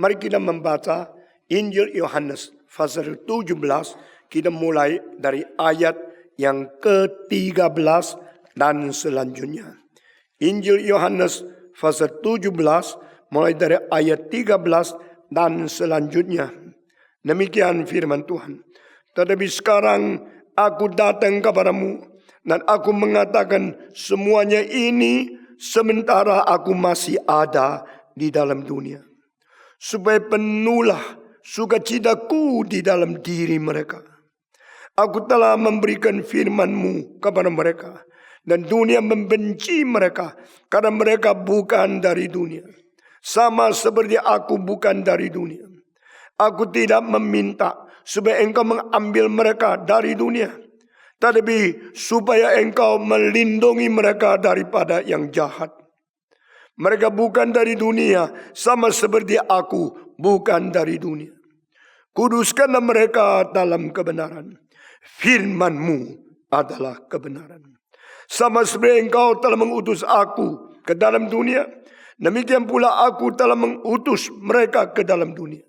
Mari kita membaca Injil Yohanes pasal 17. Kita mulai dari ayat yang ke-13 dan selanjutnya. Injil Yohanes pasal 17 mulai dari ayat 13 dan selanjutnya. Demikian firman Tuhan. Tetapi sekarang aku datang kepadamu dan aku mengatakan semuanya ini sementara aku masih ada di dalam dunia. Supaya penuhlah sukacitaku di dalam diri mereka. Aku telah memberikan firman-Mu kepada mereka. Dan dunia membenci mereka karena mereka bukan dari dunia. Sama seperti aku bukan dari dunia. Aku tidak meminta supaya engkau mengambil mereka dari dunia. Tetapi supaya engkau melindungi mereka daripada yang jahat. Mereka bukan dari dunia, sama seperti aku bukan dari dunia. Kuduskanlah mereka dalam kebenaran. Firman-Mu adalah kebenaran. Sama seperti engkau telah mengutus aku ke dalam dunia, demikian pula aku telah mengutus mereka ke dalam dunia.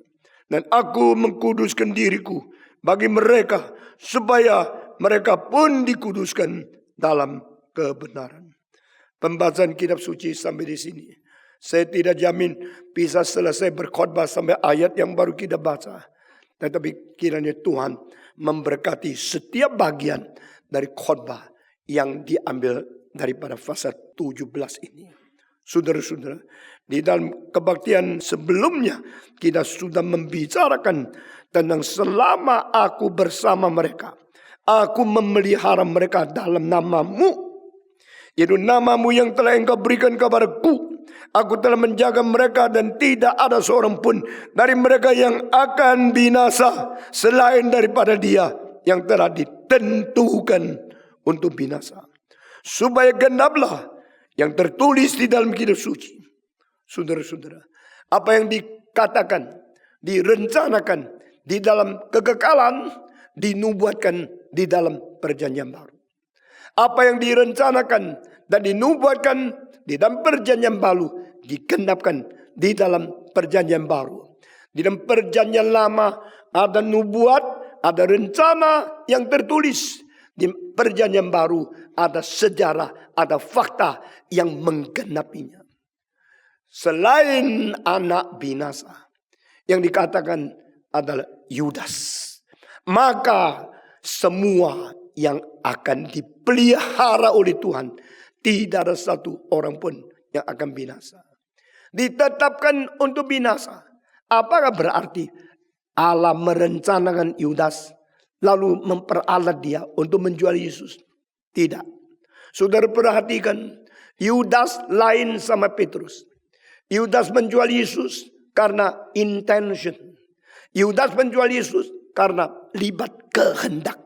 Dan aku mengkuduskan diriku bagi mereka, supaya mereka pun dikuduskan dalam kebenaran. Pembacaan kitab suci sampai di sini. Saya tidak jamin bisa selesai berkhotbah sampai ayat yang baru kita baca. Tetapi kiranya Tuhan memberkati setiap bagian dari khotbah yang diambil daripada pasal 17 ini. Saudara-saudara, di dalam kebaktian sebelumnya kita sudah membicarakan tentang selama aku bersama mereka, aku memelihara mereka dalam nama-Mu. Yaitu nama-Mu yang telah Engkau berikan kepadaku. Aku telah menjaga mereka dan tidak ada seorang pun dari mereka yang akan binasa selain daripada dia yang telah ditentukan untuk binasa. Supaya genaplah yang tertulis di dalam kitab suci. Saudara-saudara, apa yang dikatakan, direncanakan di dalam kekekalan, dinubuatkan di dalam perjanjian baru. Apa yang direncanakan dan dinubuatkan di dalam perjanjian baru digenapkan di dalam perjanjian baru. Di dalam perjanjian lama ada nubuat, ada rencana yang tertulis. Di perjanjian baru ada sejarah, ada fakta yang menggenapinya. Selain anak binasa yang dikatakan adalah Yudas, maka semua yang akan dipelihara oleh Tuhan, tidak ada satu orang pun yang akan binasa. Ditetapkan untuk binasa. Apakah berarti Allah merencanakan Yudas lalu memperalat dia untuk menjual Yesus? Tidak. Saudara perhatikan, Yudas lain sama Petrus. Yudas menjual Yesus karena intention. Yudas menjual Yesus karena libat kehendak.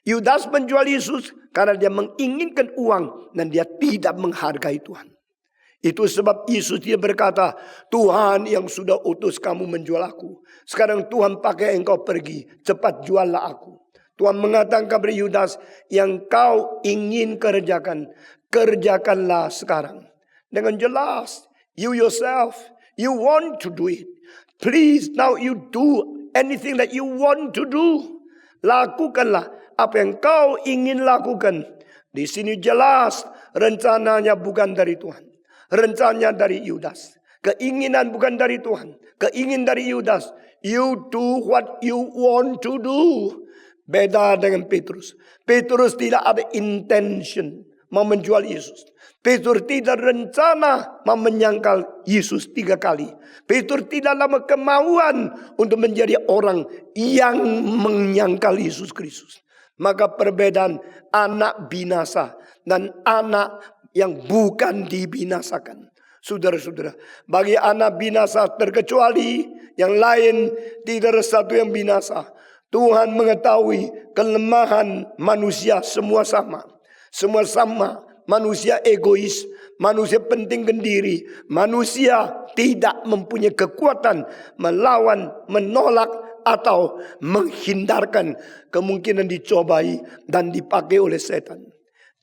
Yudas menjual Yesus karena dia menginginkan uang dan dia tidak menghargai Tuhan. Itu sebab Yesus dia berkata, Tuhan yang sudah utus kamu menjual aku. Sekarang Tuhan pakai engkau pergi, cepat juallah aku. Tuhan mengatakan kepada Yudas, yang kau ingin kerjakan, kerjakanlah sekarang. Dengan jelas, you yourself, you want to do it. Please now you do anything that you want to do. Lakukanlah apa yang kau ingin lakukan. Di sini jelas rencananya bukan dari Tuhan. Rencananya dari Yudas. Keinginan bukan dari Tuhan. Keinginan dari Yudas. You do what you want to do. Beda dengan Petrus. Petrus tidak ada intention mau menjual Yesus. Petrus tidak rencana mau menyangkal Yesus 3 kali. Petrus tidak lama kemauan untuk menjadi orang yang menyangkal Yesus Kristus. Maka perbedaan anak binasa dan anak yang bukan dibinasakan. Saudara-saudara, bagi anak binasa terkecuali yang lain tidak ada satu yang binasa. Tuhan mengetahui kelemahan manusia semua sama. Semua sama. Manusia egois, manusia pentingkan diri, manusia tidak mempunyai kekuatan melawan, menolak atau menghindarkan kemungkinan dicobai dan dipakai oleh setan.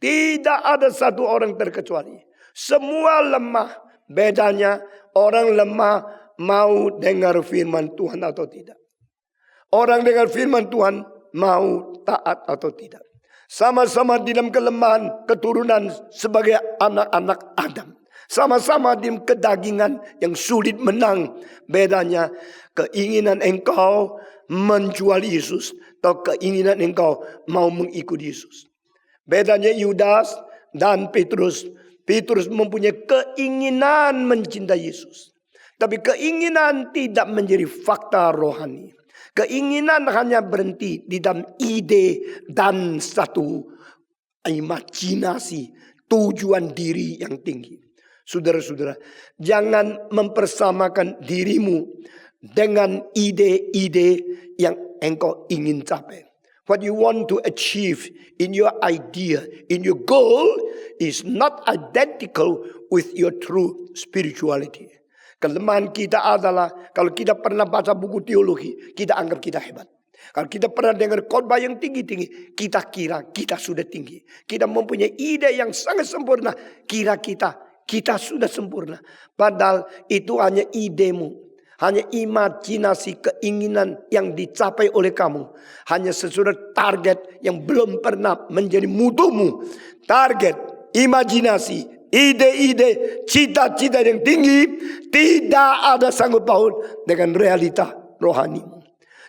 Tidak ada satu orang terkecuali. Semua lemah. Bedanya orang lemah mau dengar firman Tuhan atau tidak. Orang dengar firman Tuhan mau taat atau tidak. Sama-sama di dalam kelemahan keturunan sebagai anak-anak Adam. Sama-sama di kedagingan yang sulit menang. Bedanya keinginan engkau menjual Yesus atau keinginan engkau mau mengikut Yesus. Bedanya Yudas dan Petrus. Petrus mempunyai keinginan mencintai Yesus. Tapi keinginan tidak menjadi fakta rohani. Keinginan hanya berhenti di dalam ide dan satu imajinasi, tujuan diri yang tinggi. Saudara-saudara, jangan mempersamakan dirimu dengan ide-ide yang engkau ingin capai. What you want to achieve in your idea, in your goal is not identical with your true spirituality. Kelemahan kita adalah kalau kita pernah baca buku teologi, kita anggap kita hebat. Kalau kita pernah dengar khotbah yang tinggi-tinggi, kita kira kita sudah tinggi. Kita mempunyai ide yang sangat sempurna, kira kita sudah sempurna. Padahal itu hanya idemu, hanya imajinasi keinginan yang dicapai oleh kamu. Hanya sesuatu target yang belum pernah menjadi mutumu. Target, imajinasi, ide-ide, cita-cita yang tinggi tidak ada sanggup paut dengan realita rohani.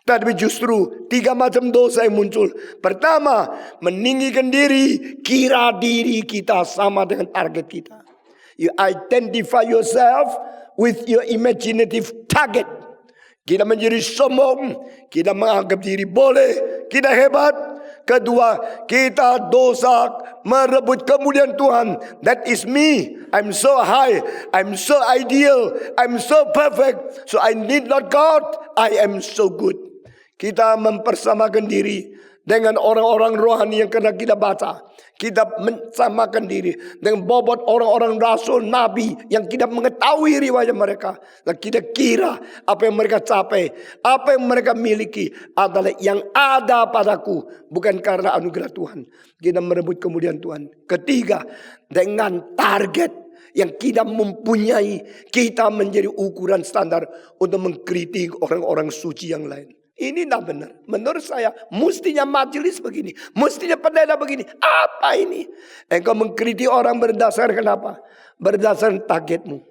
Tapi justru 3 macam dosa yang muncul. Pertama, meninggikan diri, kira diri kita sama dengan target kita. You identify yourself with your imaginative target. Kita menjadi sombong, kita menganggap diri boleh, kita hebat. Kedua, kita dosa merebut kemuliaan Tuhan. That is me. I'm so high. I'm so ideal. I'm so perfect. So I need not God. I am so good. Kita mempersamakan diri dengan orang-orang rohani yang kena kita baca. Kita mensamakan diri dengan bobot orang-orang rasul, nabi yang kita mengetahui riwayat mereka. Dan kita kira apa yang mereka capai, apa yang mereka miliki adalah yang ada padaku. Bukan karena anugerah Tuhan. Kita merebut kemuliaan Tuhan. Ketiga, dengan target yang kita mempunyai, kita menjadi ukuran standar untuk mengkritik orang-orang suci yang lain. Ini tidak benar. Menurut saya, mestinya majelis begini. Mestinya pendeta begini. Apa ini? Engkau mengkritik orang berdasarkan apa? Berdasarkan targetmu.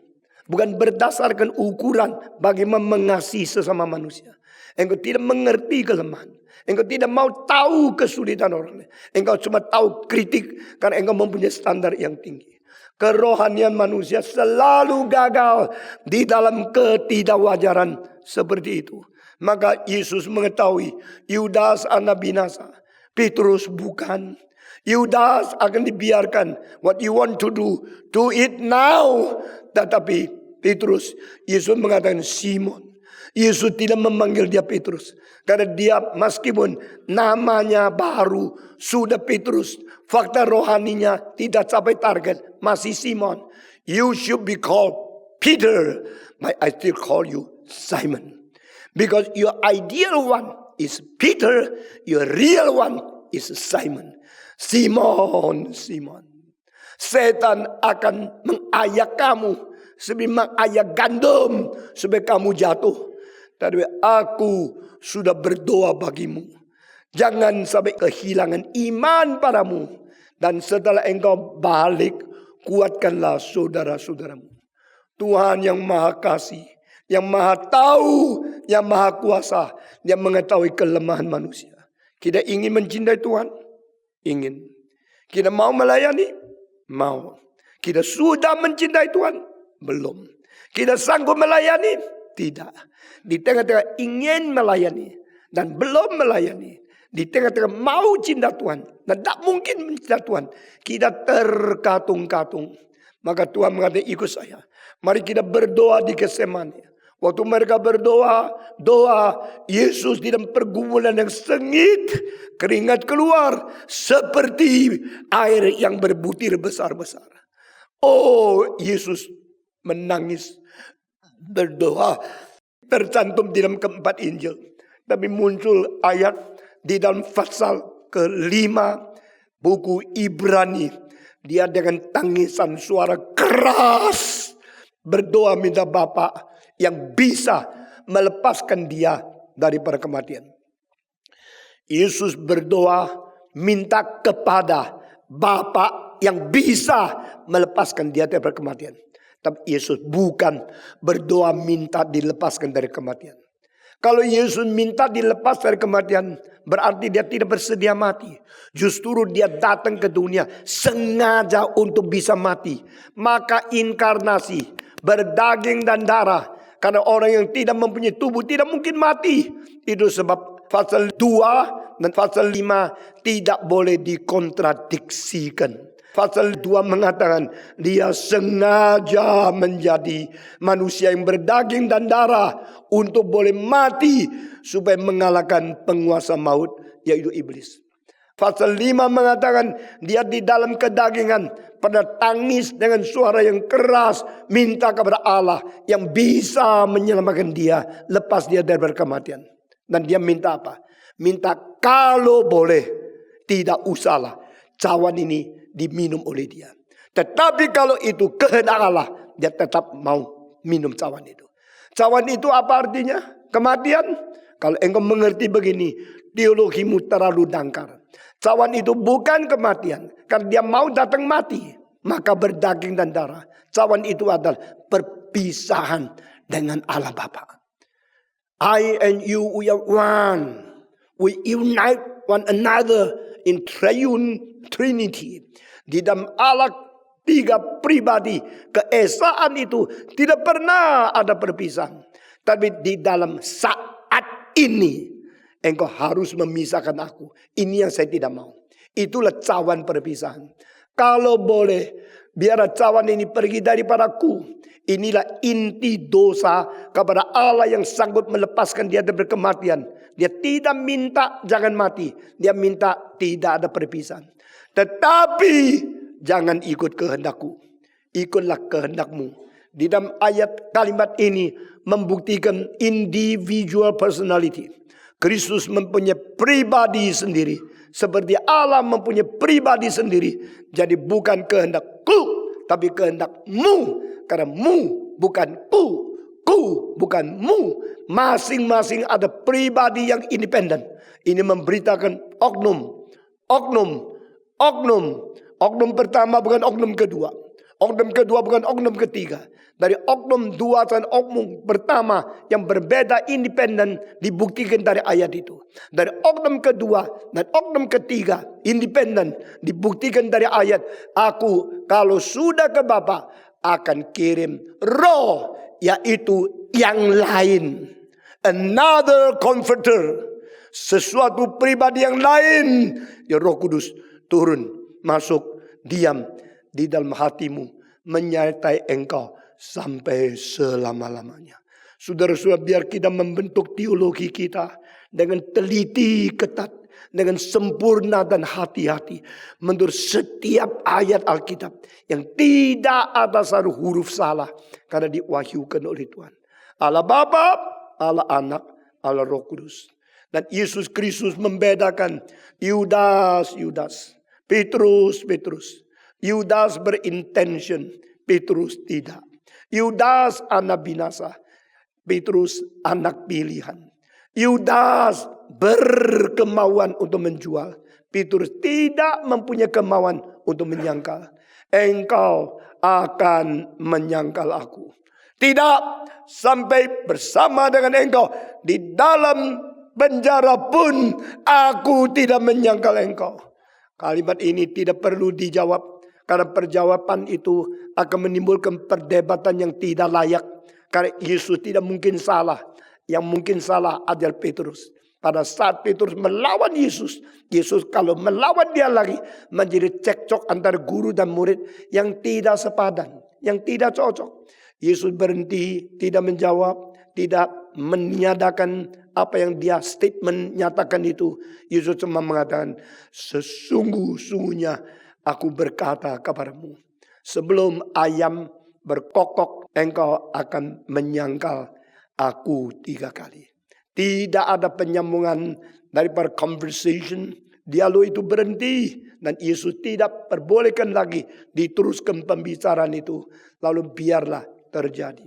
Bukan berdasarkan ukuran bagaimana mengasihi sesama manusia. Engkau tidak mengerti kelemahan. Engkau tidak mau tahu kesulitan orang lain. Engkau cuma tahu kritik karena engkau mempunyai standar yang tinggi. Kerohanian manusia selalu gagal di dalam ketidakwajaran seperti itu. Maka Yesus mengetahui Yudas anak binasa, Petrus bukan. Yudas akan dibiarkan. What you want to do it now. Tetapi Petrus, Yesus mengatakan Simon. Yesus tidak memanggil dia Petrus. Karena dia meskipun namanya baru, sudah Petrus. Fakta rohaninya tidak capai target, masih Simon. You should be called Peter, but I still call you Simon. Because your ideal one is Peter, your real one is Simon. Simon. Setan akan mengayak kamu seperti mengayak gandum supaya kamu jatuh. Tapi aku sudah berdoa bagimu. Jangan sampai kehilangan iman padamu. Dan setelah engkau balik, kuatkanlah saudara-saudaramu. Tuhan yang maha kasih, yang maha tahu, yang maha kuasa, yang mengetahui kelemahan manusia. Kita ingin mencintai Tuhan? Ingin. Kita mau melayani? Mau. Kita sudah mencintai Tuhan? Belum. Kita sanggup melayani? Tidak. Di tengah-tengah ingin melayani dan belum melayani. Di tengah-tengah mau cinta Tuhan dan tak mungkin mencinta Tuhan. Kita terkatung-katung. Maka Tuhan mengatakan ikut saya. Mari kita berdoa di Getsemani. Waktu mereka berdoa, Yesus di dalam pergumulan yang sengit, keringat keluar seperti air yang berbutir besar-besar. Oh, Yesus menangis, berdoa, tercantum di dalam keempat Injil. Tapi muncul ayat di dalam pasal ke-5 buku Ibrani. Dia dengan tangisan suara keras berdoa minta Bapa, yang bisa melepaskan dia daripada kematian. Yesus berdoa minta kepada Bapa yang bisa melepaskan dia daripada kematian. Tapi Yesus bukan berdoa minta dilepaskan dari kematian. Kalau Yesus minta dilepas dari kematian, berarti dia tidak bersedia mati. Justru dia datang ke dunia sengaja untuk bisa mati. Maka inkarnasi, berdaging dan darah. Karena orang yang tidak mempunyai tubuh tidak mungkin mati. Itu sebab pasal 2 dan pasal 5 tidak boleh dikontradiksikan. Pasal 2 mengatakan dia sengaja menjadi manusia yang berdaging dan darah untuk boleh mati supaya mengalahkan penguasa maut yaitu iblis. Pasal 5 mengatakan dia di dalam kedagingan pada tangis dengan suara yang keras minta kepada Allah yang bisa menyelamatkan dia, lepas dia dari kematian. Dan dia minta apa? Minta kalau boleh tidak usahlah cawan ini diminum oleh dia. Tetapi kalau itu kehendak Allah, dia tetap mau minum cawan itu. Cawan itu apa artinya? Kematian. Kalau engkau mengerti begini, teologimu terlalu dangkal. Cawan itu bukan kematian, karena dia mau datang mati, maka berdaging dan darah. Cawan itu adalah perpisahan dengan Allah Bapa. I and you, we are one. We unite one another in triune Trinity. Di dalam Allah tiga pribadi, keesaan itu tidak pernah ada perpisahan. Tapi di dalam saat ini, engkau harus memisahkan aku. Ini yang saya tidak mau. Itulah cawan perpisahan. Kalau boleh, biar cawan ini pergi daripadaku. Inilah inti dosa kepada Allah yang sanggup melepaskan dia dari kematian. Dia tidak minta jangan mati. Dia minta tidak ada perpisahan. Tetapi jangan ikut kehendakku. Ikutlah kehendakmu. Di dalam ayat kalimat ini membuktikan individual personality. Kristus mempunyai pribadi sendiri. Seperti Allah mempunyai pribadi sendiri. Jadi bukan kehendakku, tapi kehendakmu. Karena mu bukan ku bukan mu. Masing-masing ada pribadi yang independen. Ini memberitakan oknum. Oknum pertama bukan oknum kedua. Oknum kedua bukan oknum ketiga. Dari oknum dua dan oknum pertama yang berbeda independen dibuktikan dari ayat itu. Dari oknum kedua dan oknum ketiga independen dibuktikan dari ayat. Aku kalau sudah ke Bapa akan kirim roh, yaitu yang lain. Another comforter. Sesuatu pribadi yang lain. Ya Roh Kudus turun, masuk, diam di dalam hatimu. Menyertai engkau sampai selama-lamanya. Saudara-saudara, biar kita membentuk teologi kita dengan teliti, ketat. Dengan sempurna dan hati-hati. Menurut setiap ayat Alkitab. Yang tidak ada satu huruf salah. Karena diwahyukan oleh Tuhan. Allah Bapa, Allah Anak, Allah Roh Kudus. Dan Yesus Kristus membedakan Yudas. Petrus. Yudas berintention. Petrus tidak. Yudas anak binasa. Petrus anak pilihan. Yudas berkemauan untuk menjual. Petrus tidak mempunyai kemauan untuk menyangkal. Engkau akan menyangkal aku. Tidak sampai bersama dengan engkau. Di dalam penjara pun aku tidak menyangkal engkau. Kalimat ini tidak perlu dijawab. Karena perjawaban itu akan menimbulkan perdebatan yang tidak layak. Karena Yesus tidak mungkin salah. Yang mungkin salah adalah Petrus. Pada saat Petrus melawan Yesus. Yesus kalau melawan dia lagi. Menjadi cekcok antara guru dan murid. Yang tidak sepadan. Yang tidak cocok. Yesus berhenti. Tidak menjawab. Tidak menyatakan apa yang dia statement nyatakan itu. Yesus cuma mengatakan. Sesungguh-sungguhnya aku berkata kepadamu. Sebelum ayam berkokok. Engkau akan menyangkal aku 3 kali. Tidak ada penyambungan daripada conversation. Dialog itu berhenti. Dan Yesus tidak perbolehkan lagi diteruskan pembicaraan itu. Lalu biarlah terjadi.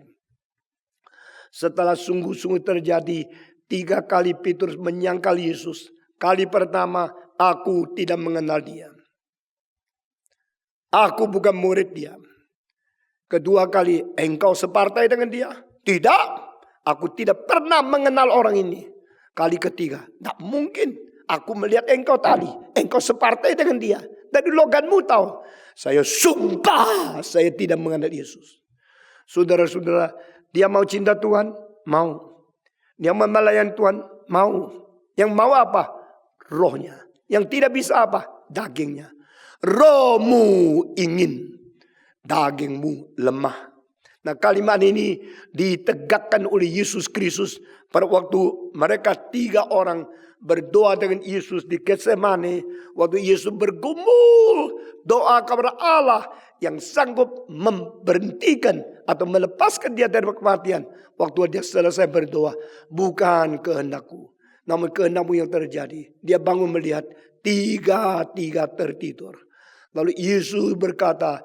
Setelah sungguh-sungguh terjadi 3 kali Petrus menyangkal Yesus. Kali pertama, aku tidak mengenal dia. Aku bukan murid dia. Kedua kali, engkau separtai dengan dia? Tidak, aku tidak pernah mengenal orang ini. Kali ketiga, tidak mungkin. Aku melihat engkau tadi, engkau separtai dengan dia. Dari logatmu tahu. Saya sumpah, saya tidak mengenal Yesus. Saudara-saudara, dia mau cinta Tuhan? Mau. Dia mau melayani Tuhan? Mau. Yang mau apa? Rohnya. Yang tidak bisa apa? Dagingnya. Rohmu ingin, dagingmu lemah. Nah, kalimat ini ditegakkan oleh Yesus Kristus pada waktu mereka 3 orang berdoa dengan Yesus di Getsemani. Waktu Yesus bergumul doa kepada Allah yang sanggup memberhentikan atau melepaskan dia dari kematian. Waktu dia selesai berdoa, bukan kehendakku, namun kehendakmu yang terjadi. Dia bangun melihat 3 tertidur. Lalu Yesus berkata,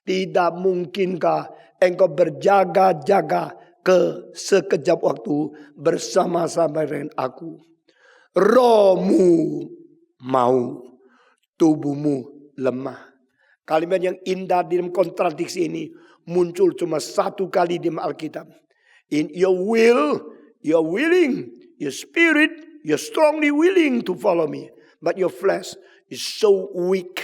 tidak mungkinkah engkau berjaga-jaga ke sekejap waktu bersama-sama dengan aku? Rohmu mau, tubuhmu lemah. Kalimat yang indah di dalam kontradiksi ini muncul cuma 1 kali di Alkitab. In your will, you're willing, your spirit, you're strongly willing to follow me. But your flesh is so weak.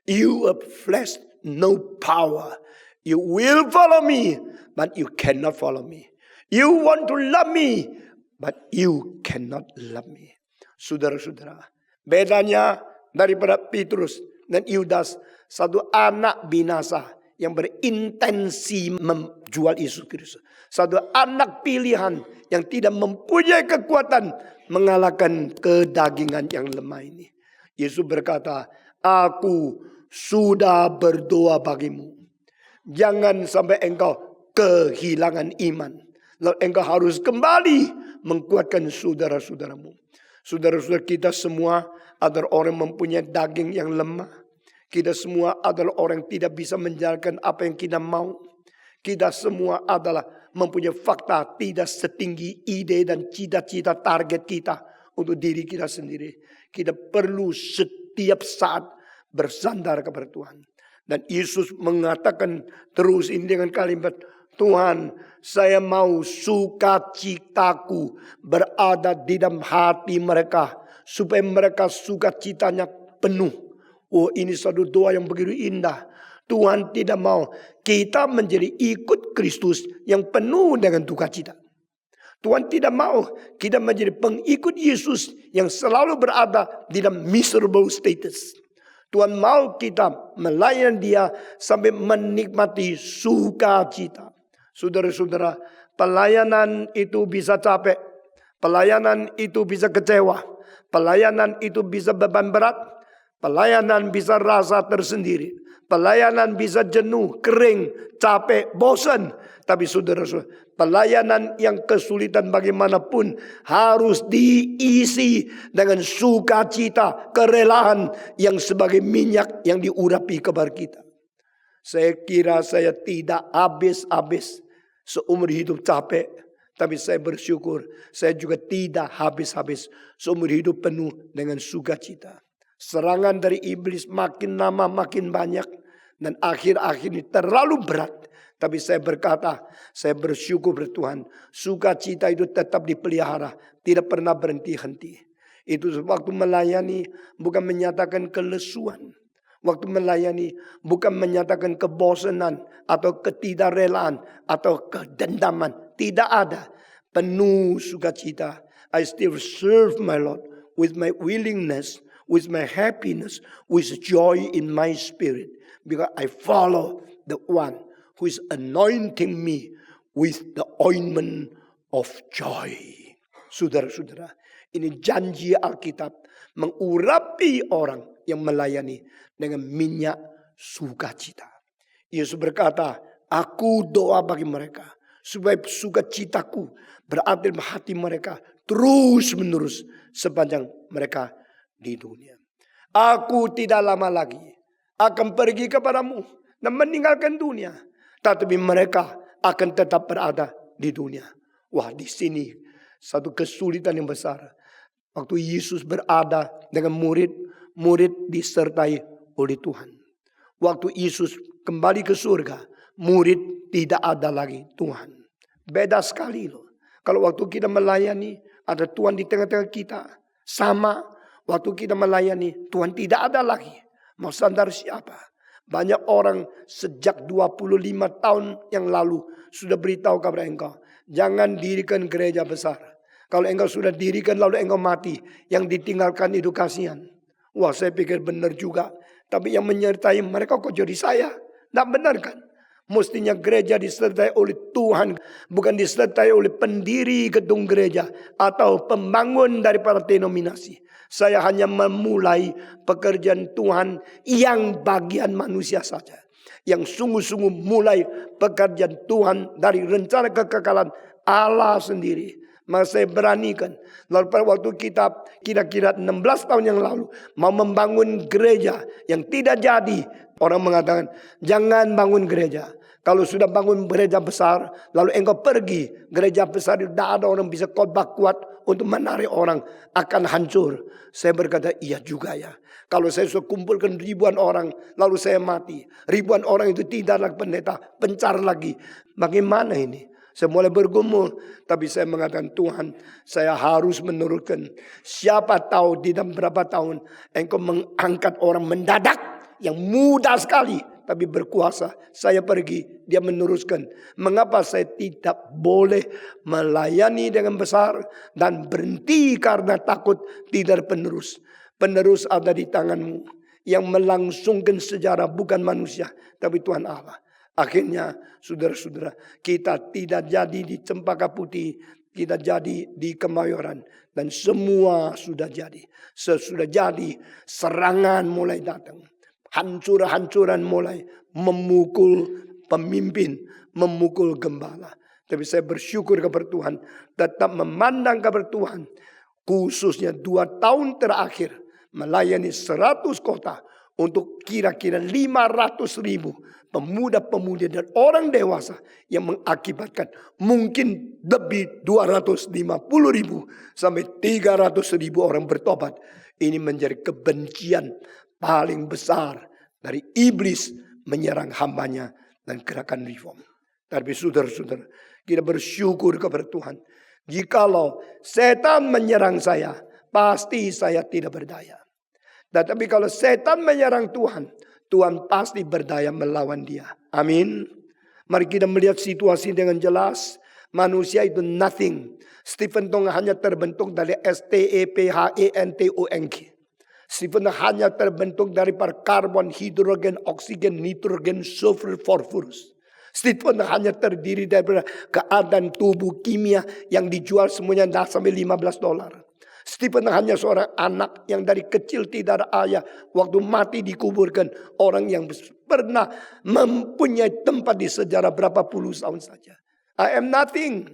You have flesh, no power. You will follow me, but you cannot follow me. You want to love me, but you cannot love me. Saudara-saudara, bedanya daripada Petrus dan Yudas, satu anak binasa yang berintensi menjual Yesus Kristus. Satu anak pilihan yang tidak mempunyai kekuatan mengalahkan kedagingan yang lemah ini. Yesus berkata, aku sudah berdoa bagimu. Jangan sampai engkau kehilangan iman. Lalu engkau harus kembali menguatkan saudara-saudaramu. Saudara-saudara, kita semua adalah orang mempunyai daging yang lemah. Kita semua adalah orang yang tidak bisa menjalankan apa yang kita mau. Kita semua adalah mempunyai fakta tidak setinggi ide dan cita-cita target kita untuk diri kita sendiri. Kita perlu setiap saat bersandar kepada Tuhan. Dan Yesus mengatakan terus ini dengan kalimat, Tuhan, saya mau sukacitaku berada di dalam hati mereka, supaya mereka sukacitanya penuh. Oh, ini satu doa yang begitu indah. Tuhan tidak mau kita menjadi ikut Kristus yang penuh dengan sukacita. Tuhan tidak mau kita menjadi pengikut Yesus yang selalu berada di dalam miserable status. Tuhan mau kita melayani dia sampai menikmati sukacita. Saudara-saudara, pelayanan itu bisa capek. Pelayanan itu bisa kecewa. Pelayanan itu bisa beban berat. Pelayanan bisa rasa tersendiri. Pelayanan bisa jenuh, kering, capek, bosan. Tapi saudara-saudara, pelayanan yang kesulitan bagaimanapun harus diisi dengan sukacita, kerelaan yang sebagai minyak yang diurapi kepada kita. Saya kira saya tidak habis-habis seumur hidup capek. Tapi saya bersyukur saya juga tidak habis-habis seumur hidup penuh dengan sukacita. Serangan dari iblis makin lama makin banyak. Dan akhir-akhir ini terlalu berat. Tapi saya berkata, saya bersyukur bertuhan. Sukacita itu tetap dipelihara. Tidak pernah berhenti-henti. Itu waktu melayani bukan menyatakan kelesuan. Waktu melayani bukan menyatakan kebosanan atau ketidakrelaan atau kedendaman. Tidak ada. Penuh sukacita. I still serve my Lord with my willingness, with my happiness, with joy in my spirit. Because I follow the one who is anointing me with the ointment of joy. Saudara-saudara, ini janji Alkitab mengurapi orang yang melayani dengan minyak sukacita. Yesus berkata, aku doa bagi mereka supaya sukacitaku berada dalam hati mereka terus menerus sepanjang mereka di dunia. Aku tidak lama lagi akan pergi kepadamu dan meninggalkan dunia. Tetapi mereka akan tetap berada di dunia. Wah, di sini satu kesulitan yang besar. Waktu Yesus berada dengan murid disertai oleh Tuhan. Waktu Yesus kembali ke surga, murid tidak ada lagi Tuhan. Beda sekali loh. Kalau waktu kita melayani, ada Tuhan di tengah-tengah kita. Sama, waktu kita melayani, Tuhan tidak ada lagi. Mau sandar siapa? Banyak orang sejak 25 tahun yang lalu sudah beritahu kepada engkau, jangan dirikan gereja besar. Kalau engkau sudah dirikan lalu engkau mati, yang ditinggalkan itu kasihan. Wah, saya pikir benar juga. Tapi yang menyertai mereka kok jadi saya? Tidak benar kan? Mestinya gereja disertai oleh Tuhan, bukan disertai oleh pendiri gedung gereja atau pembangun daripada denominasi. Saya hanya memulai pekerjaan Tuhan yang bagian manusia saja. Yang sungguh-sungguh mulai pekerjaan Tuhan dari rencana kekekalan Allah sendiri. Maka saya beranikan. Lalu pada waktu kita kira-kira 16 tahun yang lalu mau membangun gereja yang tidak jadi, orang mengatakan jangan bangun gereja. Kalau sudah bangun gereja besar, lalu engkau pergi gereja besar, tidak ada orang bisa khotbah kuat untuk menarik orang, akan hancur. Saya berkata iya juga ya. Kalau saya sudah kumpulkan ribuan orang, lalu saya mati, ribuan orang itu tidak lagi pendeta, pencar lagi. Bagaimana ini? Saya mulai bergumul, tapi saya mengatakan Tuhan, saya harus menurutkan. Siapa tahu di dalam berapa tahun engkau mengangkat orang mendadak yang muda sekali, tapi berkuasa. Saya pergi, dia meneruskan. Mengapa saya tidak boleh melayani dengan besar dan berhenti karena takut tidak penerus. Penerus ada di tanganmu. Yang melangsungkan sejarah bukan manusia, tapi Tuhan Allah. Akhirnya saudara-saudara, kita tidak jadi di Cempaka Putih, kita jadi di Kemayoran. Dan semua sudah jadi. Sesudah jadi, serangan mulai datang. Hancur-hancuran mulai memukul pemimpin, memukul gembala. Tapi saya bersyukur kepada Tuhan, tetap memandang kepada Tuhan. Khususnya 2 tahun terakhir, melayani 100 kota. Untuk kira-kira 500.000 pemuda-pemudi dan orang dewasa yang mengakibatkan mungkin lebih 250.000 sampai 300.000 orang bertobat. Ini menjadi kebencian paling besar dari iblis menyerang hambanya dan gerakan reform. Tapi saudara-saudara, kita bersyukur kepada Tuhan. Jikalau setan menyerang saya, pasti saya tidak berdaya. Tetapi kalau setan menyerang Tuhan, Tuhan pasti berdaya melawan dia. Amin. Mari kita melihat situasi dengan jelas. Manusia itu nothing. Stephen hanya terbentuk dari STEPHENTONG. Stephen hanya terbentuk dari karbon, hidrogen, oksigen, nitrogen, sulfur, fosforus. Stephen hanya terdiri dari keadaan tubuh kimia yang dijual semuanya sampai $15. Stephen hanya seorang anak yang dari kecil tidak ada ayah. Waktu mati dikuburkan. Orang yang pernah mempunyai tempat di sejarah berapa puluh tahun saja. I am nothing.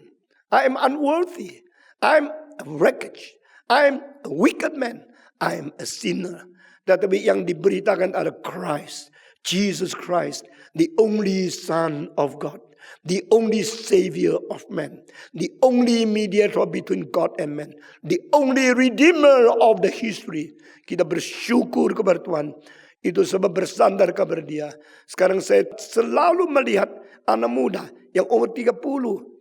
I am unworthy. I am a wreckage. I am a wicked man. I am a sinner. Tetapi yang diberitakan ada Christ. Jesus Christ. The only Son of God. The only Savior of man. The only mediator between God and man. The only Redeemer of the history. Kita bersyukur kepada Tuhan. Itu sebab bersandar kepada dia. Sekarang saya selalu melihat anak muda yang umur 30,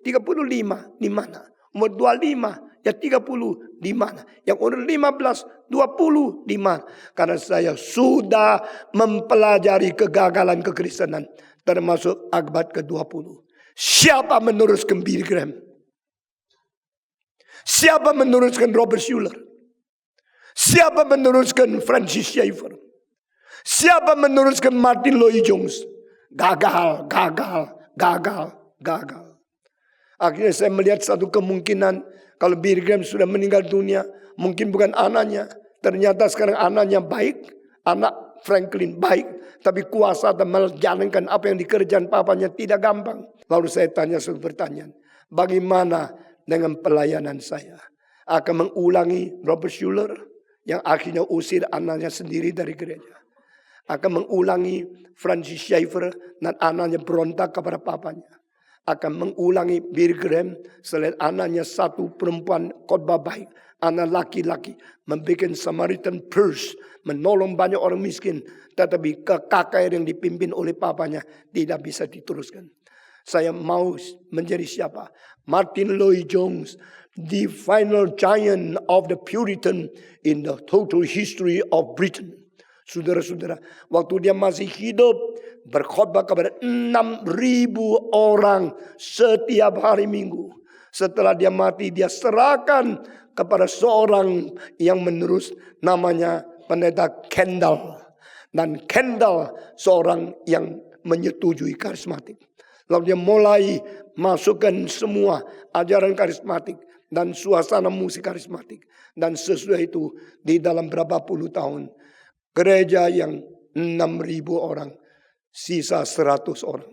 35 di mana? Umur 25, ya 30 di mana? Yang umur 15, 20 di mana? Karena saya sudah mempelajari kegagalan kekristenan. Termasuk abad ke-20. Siapa meneruskan Billy Graham? Siapa meneruskan Robert Schuller? Siapa meneruskan Francis Schaeffer? Siapa meneruskan Martin Lloyd Jones? Gagal. Akhirnya saya melihat satu kemungkinan. Kalau Billy Graham sudah meninggal dunia, mungkin bukan anaknya. Ternyata sekarang anaknya baik. Anak Franklin baik. Tapi kuasa dan menjalankan apa yang dikerjakan papanya tidak gampang. Lalu saya tanya suatu pertanyaan. Bagaimana dengan pelayanan saya? Akan mengulangi Robert Schuller yang akhirnya usir anaknya sendiri dari gereja. Akan mengulangi Francis Schaeffer dan anaknya berontak kepada papanya. akan mengulangi Billy Graham. Selain anaknya satu perempuan khotbah baik, anak laki-laki membuat Samaritan Purse, menolong banyak orang miskin. Tetapi KKR yang dipimpin oleh papanya tidak bisa diteruskan. Saya mau menjadi siapa? Martin Lloyd-Jones, the final giant of the Puritan in the total history of Britain. Saudara-saudara, waktu dia masih hidup, berkhotbah kepada 6.000 orang setiap hari Minggu. Setelah dia mati, dia serahkan kepada seorang yang menerus, namanya Pendeta Kendall. Dan Kendall seorang yang menyetujui karismatik. Lalu dia mulai masukkan semua ajaran karismatik dan suasana musik karismatik. Dan sesudah itu di dalam berapa puluh tahun, gereja yang 6.000 orang, sisa 100 orang.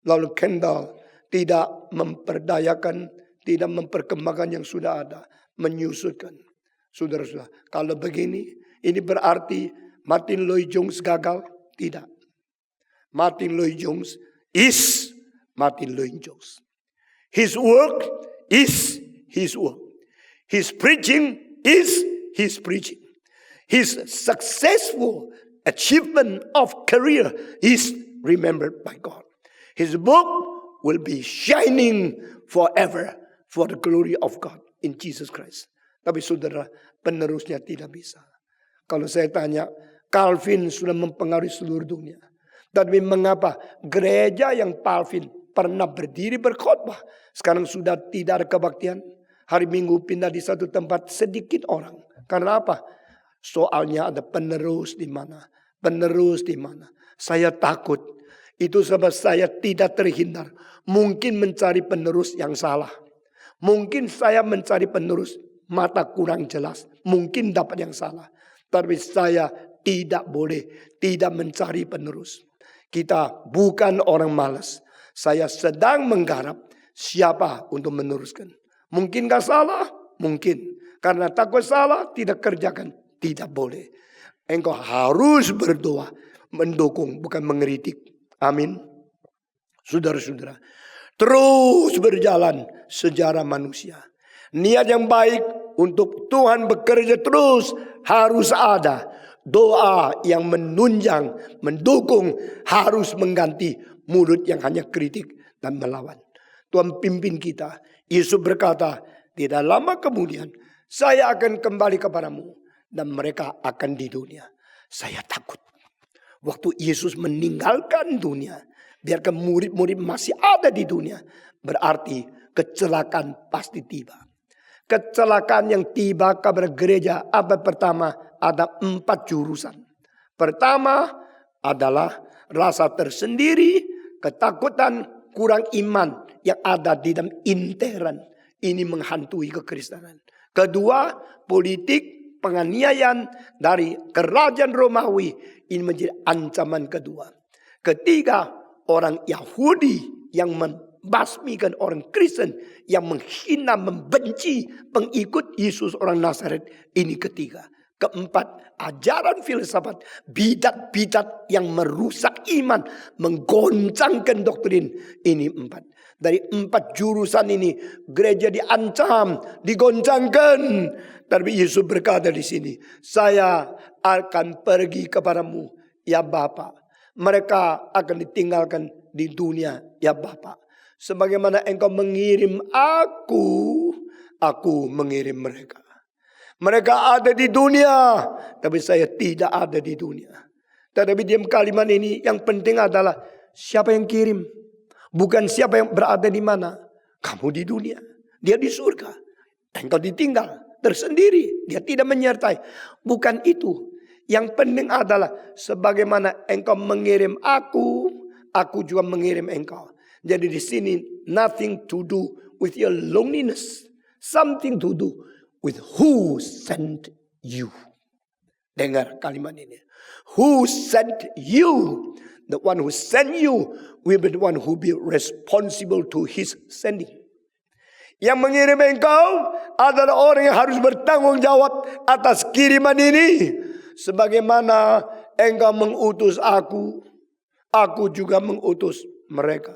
Lalu Kendall tidak memperdayakan, tidak memperkembangkan yang sudah ada, menyusutkan. Saudara-saudara, kalau begini, ini berarti Martin Lloyd-Jones gagal? Tidak. Martin Lloyd-Jones is Martin Lloyd-Jones. His work is his work. His preaching is his preaching. His successful achievement of career is remembered by God. His book will be shining forever for the glory of God in Jesus Christ. Tapi saudara, penerusnya tidak bisa. Kalau saya tanya, Calvin sudah mempengaruhi seluruh dunia. Tapi mengapa gereja yang Calvin pernah berdiri berkhotbah, sekarang sudah tidak ada kebaktian? Hari Minggu pindah di satu tempat sedikit orang. Karena apa? Soalnya ada penerus di mana? Penerus di mana? Saya takut. Itu sebab saya tidak terhindar. Mungkin mencari penerus yang salah. Mungkin saya mencari penerus mata kurang jelas. Mungkin dapat yang salah. Tapi saya tidak boleh tidak mencari penerus. Kita bukan orang malas. Saya sedang menggarap siapa untuk meneruskan. Mungkin gak salah? Mungkin. Karena takut salah, tidak kerjakan. Tidak boleh. Engkau harus berdoa. Mendukung, bukan mengkritik. Amin. Saudara-saudara. Terus berjalan sejarah manusia. Niat yang baik untuk Tuhan bekerja terus harus ada. Doa yang menunjang, mendukung harus mengganti mulut yang hanya kritik dan melawan. Tuhan pimpin kita. Yesus berkata, tidak lama kemudian saya akan kembali kepadamu dan mereka akan di dunia. Saya takut. Waktu Yesus meninggalkan dunia, biarkan murid-murid masih ada di dunia, berarti kecelakaan pasti tiba. Kecelakaan yang tiba kepada gereja abad pertama ada 4 jurusan. Pertama adalah rasa tersendiri, ketakutan, kurang iman yang ada di dalam intern. Ini menghantui kekristenan. Kedua, politik penganiayaan dari kerajaan Romawi. Ini menjadi ancaman kedua. Ketiga, orang Yahudi yang membasmikan orang Kristen, yang menghina, membenci pengikut Yesus orang Nazaret. Ini ketiga. Keempat, ajaran filsafat, bidat-bidat yang merusak iman, menggoncangkan doktrin. Ini 4. Dari 4 jurusan ini, gereja diancam, digoncangkan. Tapi Yesus berkata di sini, saya akan pergi kepadamu, ya Bapa. Mereka akan ditinggalkan di dunia, ya Bapa. Sebagaimana engkau mengirim aku mengirim mereka. Mereka ada di dunia, tapi saya tidak ada di dunia. Tetapi diam kalimat ini yang penting adalah siapa yang kirim. Bukan siapa yang berada di mana. Kamu di dunia, dia di surga. Engkau ditinggal tersendiri, dia tidak menyertai. Bukan itu. Yang penting adalah sebagaimana engkau mengirim aku juga mengirim engkau. Jadi di sini nothing to do with your loneliness. Something to do with who sent you. Dengar kalimat ini. Who sent you? The one who sent you will be the one who be responsible to his sending. Yang mengirim engkau adalah orang yang harus bertanggung jawab atas kiriman ini. Sebagaimana engkau mengutus aku juga mengutus mereka.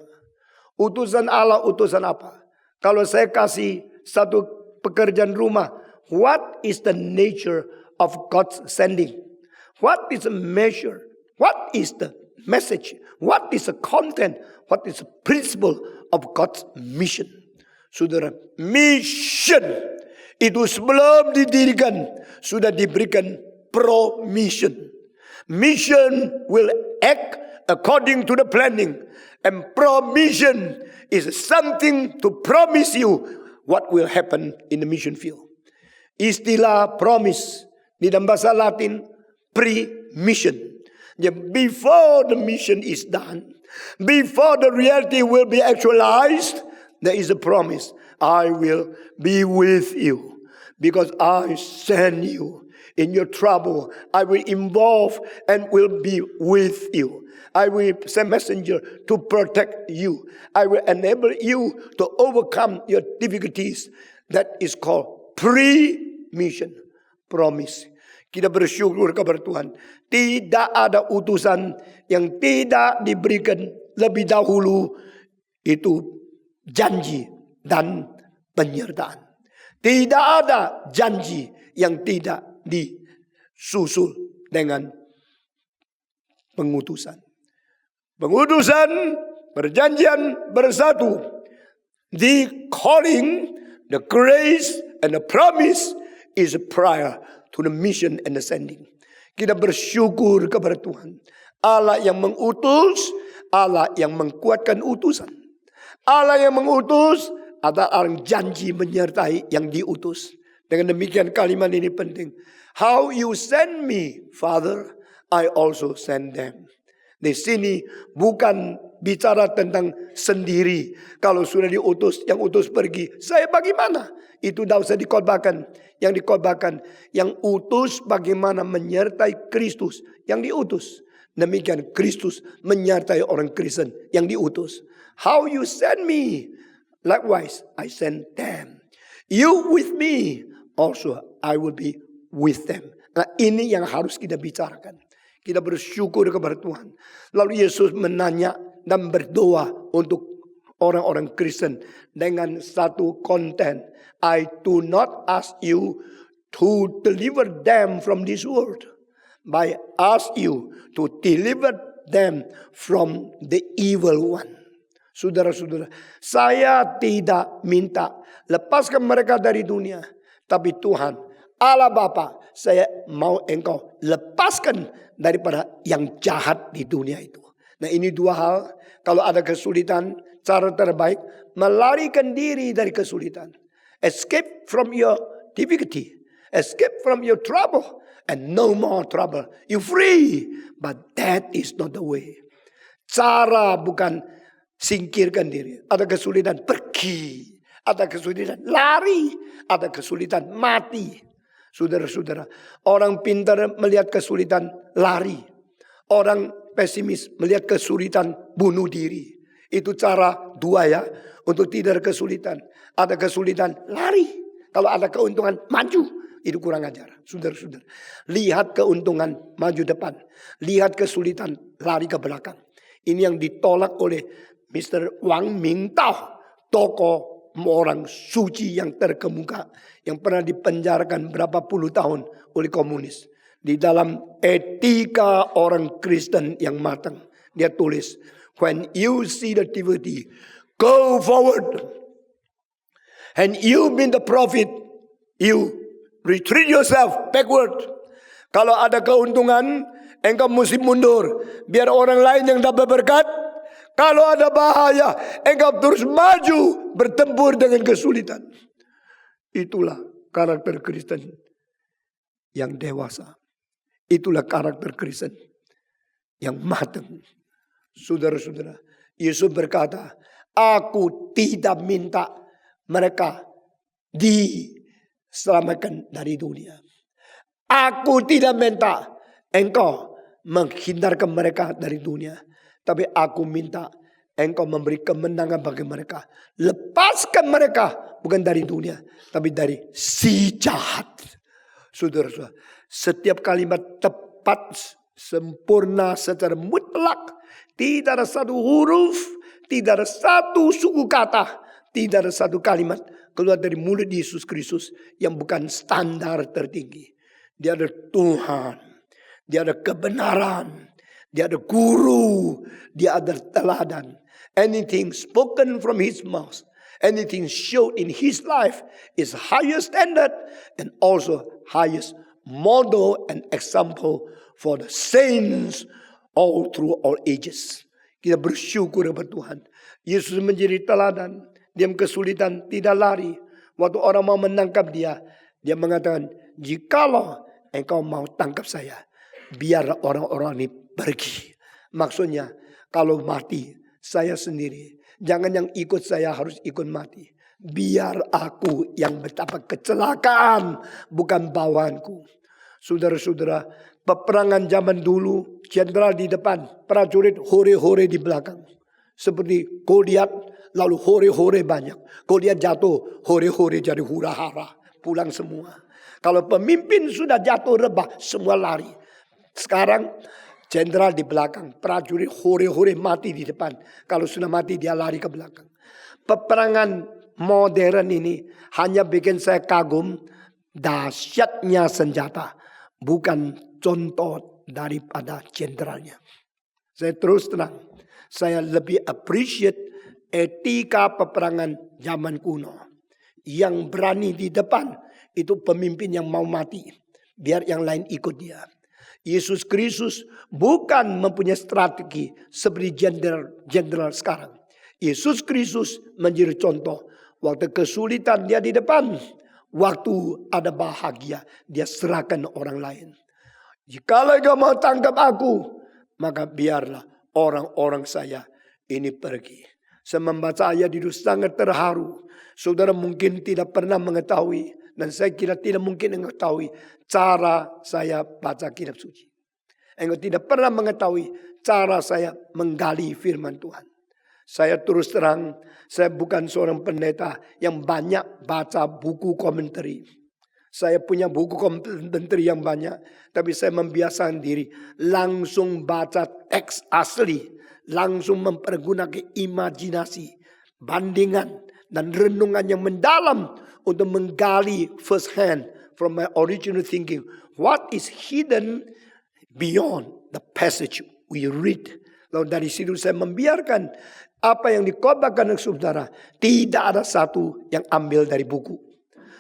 Utusan Allah utusan apa? Kalau saya kasih satu pekerjaan rumah, what is the nature of God's sending? What is the measure? What is the message? What is the content? What is the principle of God's mission? Saudara, mission itu sebelum didirikan sudah diberikan promission. Mission will act according to the planning. And promission is something to promise you what will happen in the mission field. Istilah promise di dalam bahasa Latin pre-mission. Before the mission is done, before the reality will be actualized, there is a promise. I will be with you because I send you. In your trouble, I will involve and will be with you. I will send messenger to protect you. I will enable you to overcome your difficulties. That is called pre-mission, promise. Kita bersyukur kepada Tuhan. Tidak ada utusan yang tidak diberikan lebih dahulu. Itu janji dan penyertaan. Tidak ada janji yang tidak disusul dengan pengutusan. Pengutusan, perjanjian bersatu. The calling, the grace, and the promise is prior to the mission and the sending. Kita bersyukur kepada Tuhan. Allah yang mengutus, Allah yang menguatkan utusan. Allah yang mengutus adalah orang janji menyertai yang diutus. Dengan demikian kalimat ini penting. How you send me, Father, I also send them. Di sini bukan bicara tentang sendiri. Kalau sudah diutus, yang utus pergi. Saya bagaimana? Itu tidak usah dikhotbahkan. Yang dikhotbahkan, yang utus bagaimana menyertai Kristus yang diutus. Demikian Kristus menyertai orang Kristen yang diutus. How you send me, likewise I send them. You with me, also I will be with them. Nah, ini yang harus kita bicarakan. Kita bersyukur kepada Tuhan. Lalu Yesus menanya dan berdoa untuk orang-orang Kristen dengan satu konten. I do not ask you to deliver them from this world, but I ask you to deliver them from the evil one. Saudara-saudara, saya tidak minta lepaskan mereka dari dunia, tapi Tuhan Allah Bapa, saya mau engkau lepaskan daripada yang jahat di dunia itu. Nah, ini dua hal. Kalau ada kesulitan, cara terbaik melarikan diri dari kesulitan. Escape from your difficulty. Escape from your trouble. And no more trouble. You free. But that is not the way. Cara bukan singkirkan diri. Ada kesulitan, pergi. Ada kesulitan, lari. Ada kesulitan, mati. Saudara-saudara, orang pintar melihat kesulitan, lari. Orang pesimis melihat kesulitan, bunuh diri. Itu cara dua ya, untuk tidak kesulitan. Ada kesulitan, lari. Kalau ada keuntungan, maju. Itu kurang ajar. Saudara-saudara, lihat keuntungan, maju depan. Lihat kesulitan, lari ke belakang. Ini yang ditolak oleh Mr. Wang Mingtao, tokoh orang suci yang terkemuka, yang pernah dipenjarakan berapa puluh tahun oleh komunis. Di dalam etika orang Kristen yang matang, dia tulis, when you see the difficulty, go forward. And you being the prophet, you retreat yourself backward. Kalau ada keuntungan, engkau mesti mundur. Biar orang lain yang dapat berkat. Kalau ada bahaya, engkau terus maju bertempur dengan kesulitan. Itulah karakter Kristen yang dewasa. Itulah karakter Kristen yang matang. Saudara-saudara, Yesus berkata, aku tidak minta mereka diselamatkan dari dunia. Aku tidak minta engkau menghindarkan mereka dari dunia. Tapi aku minta engkau memberi kemenangan bagi mereka. Lepaskan mereka bukan dari dunia, tapi dari si jahat. Saudara-saudara, setiap kalimat tepat, sempurna secara mutlak. Tidak ada satu huruf Tidak ada satu suku kata, tidak ada satu kalimat keluar dari mulut Yesus Kristus yang bukan standar tertinggi. Dia ada Tuhan, dia ada kebenaran, dia ada guru, dia ada teladan. Anything spoken from his mouth, anything shown in his life is highest standard and also highest model and example for the saints all through all ages. Kita bersyukur kepada Tuhan. Yesus menjadi teladan. Dia kesulitan tidak lari. Waktu orang mau menangkap dia, dia mengatakan, jikalau engkau mau tangkap saya, biarlah orang-orang ini pergi. Maksudnya, kalau mati, saya sendiri. Jangan yang ikut saya harus ikut mati. Biar aku yang betapa kecelakaan, bukan bawahanku. Saudara-saudara, peperangan zaman dulu, jenderal di depan, prajurit hore-hore di belakang. Seperti Goliat, lalu hore-hore banyak. Goliat jatuh, hore-hore jadi hura-hara, pulang semua. Kalau pemimpin sudah jatuh rebah, semua lari. Sekarang jenderal di belakang, prajurit hore-hore mati di depan. Kalau sudah mati dia lari ke belakang. Peperangan modern ini hanya bikin saya kagum dahsyatnya senjata. Bukan contoh daripada jenderalnya. Saya terus terang, saya lebih appreciate etika peperangan zaman kuno. Yang berani di depan itu pemimpin yang mau mati. Biar yang lain ikut dia. Yesus Kristus bukan mempunyai strategi seperti jenderal sekarang. Yesus Kristus menjadi contoh. Waktu kesulitan dia di depan. Waktu ada bahagia, dia serahkan orang lain. Jikalau engkau mau tangkap aku, maka biarlah orang-orang saya ini pergi. Saya membaca ayat itu sangat terharu. Saudara mungkin tidak pernah mengetahui, dan saya kira tidak mungkin mengetahui cara saya baca kitab suci. Engkau tidak pernah mengetahui cara saya menggali firman Tuhan. Saya terus terang, saya bukan seorang pendeta yang banyak baca buku komentari. Saya punya buku komentari yang banyak, tapi saya membiasakan diri langsung baca teks asli, langsung mempergunakan imajinasi, bandingan, dan renungan yang mendalam untuk menggali first hand from my original thinking. What is hidden beyond the passage we read? Lalu dari situ saya membiarkan apa yang dikhotbahkan oleh saudara, tidak ada satu yang ambil dari buku.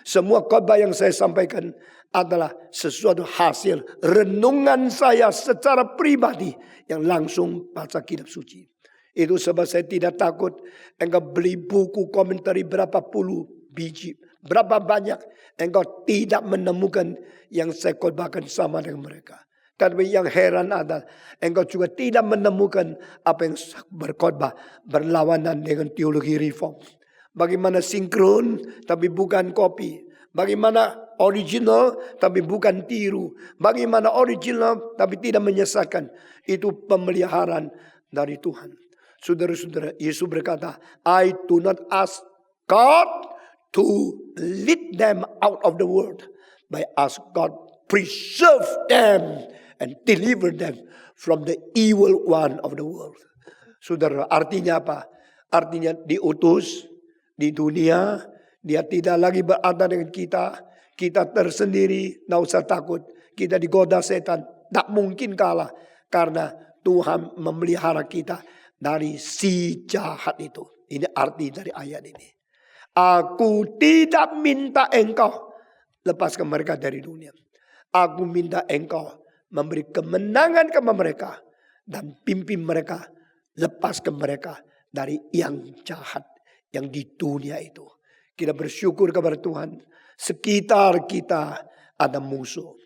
Semua khotbah yang saya sampaikan adalah sesuatu hasil renungan saya secara pribadi yang langsung baca kitab suci. Itu sebab saya tidak takut engkau beli buku komentari berapa puluh biji, berapa banyak, engkau tidak menemukan yang saya khotbahkan sama dengan mereka. Tapi yang heran adalah engkau juga tidak menemukan apa yang berkhotbah berlawanan dengan teologi reform. Bagaimana sinkron tapi bukan copy. Bagaimana original tapi bukan tiru. Bagaimana original tapi tidak menyesatkan. Itu pemeliharaan dari Tuhan. Saudara-saudara, Yesus berkata, I do not ask God to lead them out of the world. But ask God preserve them and deliver them from the evil one of the world. Saudara, artinya apa? Artinya diutus di dunia. Dia tidak lagi berada dengan kita. Kita tersendiri, tidak usah takut. Kita digoda setan, tak mungkin kalah. Karena Tuhan memelihara kita dari si jahat itu. Ini arti dari ayat ini. Aku tidak minta engkau lepaskan mereka dari dunia. Aku minta engkau memberi kemenangan kepada mereka. Dan pimpin mereka. Lepaskan mereka dari yang jahat. Yang di dunia itu. Kita bersyukur kepada Tuhan. Sekitar kita ada musuh.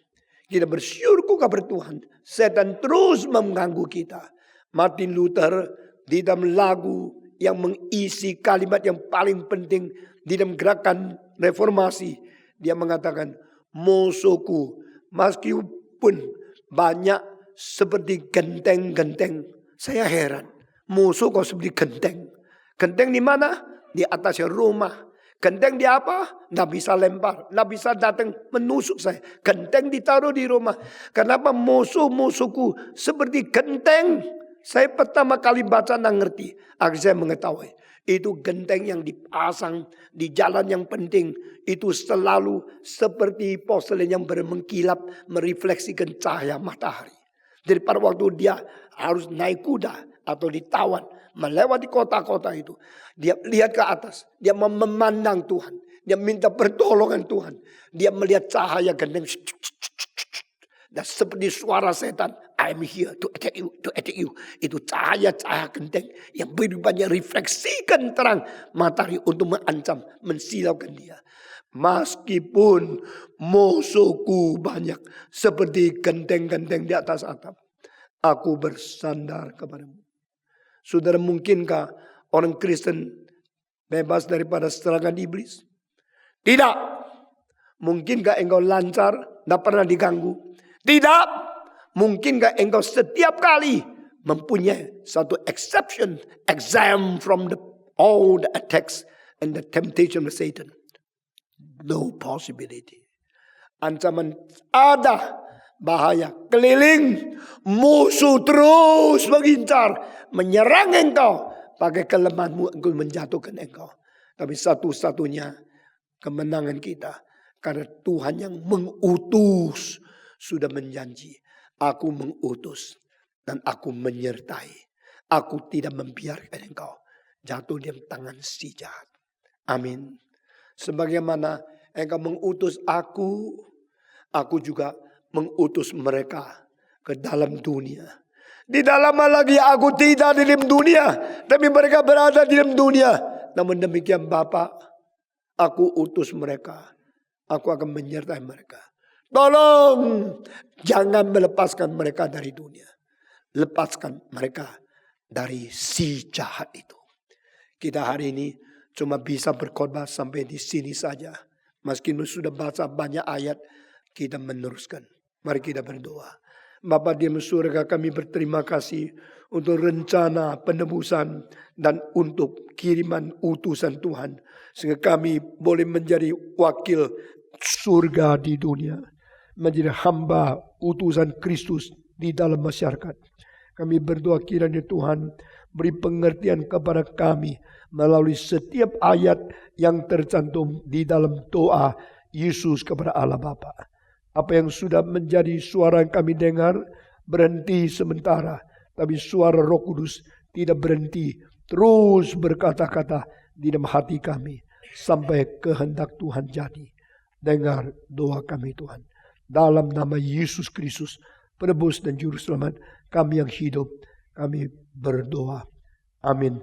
Kita bersyukur kepada Tuhan. Setan terus mengganggu kita. Martin Luther di dalam lagu yang mengisi kalimat yang paling penting. Di dalam gerakan reformasi. Dia mengatakan. Musuhku meskipun banyak seperti genteng-genteng. Saya heran. Musuh kok seperti genteng. Genteng di mana? Di atasnya rumah. Genteng di apa? Nggak bisa lempar. Nggak bisa datang menusuk saya. Genteng ditaruh di rumah. Kenapa musuh-musuhku seperti genteng? Saya pertama kali baca dan ngerti. Akhirnya saya mengetahui. Itu genteng yang dipasang di jalan yang penting. Itu selalu seperti porselen yang bermengkilap merefleksikan cahaya matahari. Jadi pada waktu dia harus naik kuda atau ditawan melewati kota-kota itu. Dia lihat ke atas. Dia memandang Tuhan. Dia minta pertolongan Tuhan. Dia melihat cahaya genteng. Dan seperti suara setan, I'm here to attack you, to attack you. Itu cahaya-cahaya genteng yang banyak refleksikan terang matahari untuk mengancam, mensilaukan dia. Meskipun musuhku banyak seperti genteng-genteng di atas atap, aku bersandar kepadamu. Saudara, mungkinkah orang Kristen bebas daripada serangan iblis? Tidak. Mungkinkah engkau lancar, tidak pernah diganggu? Tidak. Mungkinkah engkau setiap kali mempunyai satu exam from all the attacks and the temptation of Satan? No possibility. Ancaman ada, bahaya keliling, musuh terus mengincar, menyerang engkau, pakai kelemahanmu engkau menjatuhkan engkau. Tapi satu-satunya kemenangan kita karena Tuhan yang mengutus sudah menjanji, aku mengutus dan aku menyertai. Aku tidak membiarkan engkau jatuh di tangan si jahat. Amin. Sebagaimana engkau mengutus aku juga mengutus mereka ke dalam dunia. Di dalam lagi aku tidak di dalam dunia, tapi mereka berada di dalam dunia. Namun demikian Bapa, aku utus mereka. Aku akan menyertai mereka. Tolong jangan melepaskan mereka dari dunia. Lepaskan mereka dari si jahat itu. Kita hari ini cuma bisa berkhotbah sampai di sini saja. Meskipun sudah baca banyak ayat, kita meneruskan. Mari kita berdoa. Bapa di surga, kami berterima kasih untuk rencana penebusan dan untuk kiriman utusan Tuhan. Sehingga kami boleh menjadi wakil surga di dunia. Menjadi hamba utusan Kristus di dalam masyarakat. Kami berdoa kiranya Tuhan beri pengertian kepada kami melalui setiap ayat yang tercantum di dalam doa Yesus kepada Allah Bapa. Apa yang sudah menjadi suara yang kami dengar berhenti sementara, tapi suara Roh Kudus tidak berhenti, terus berkata-kata di dalam hati kami sampai kehendak Tuhan jadi. Dengar doa kami Tuhan. Dalam nama Yesus Kristus, penebus dan juru selamat kami yang hidup, kami berdoa. Amin.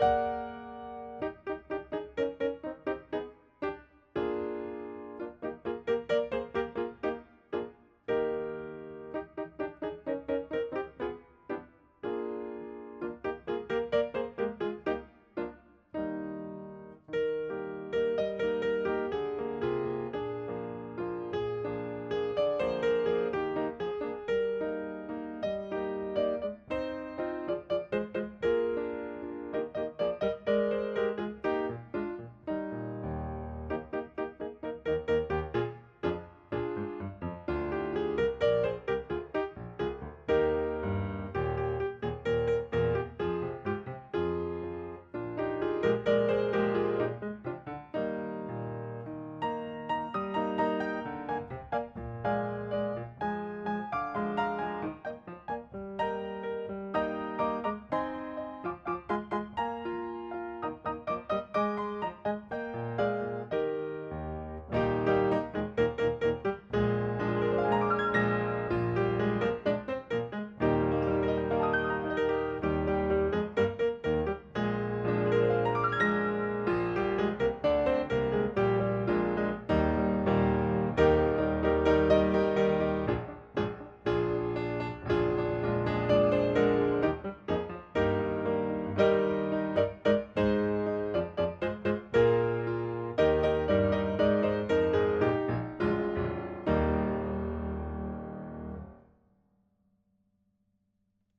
Amin.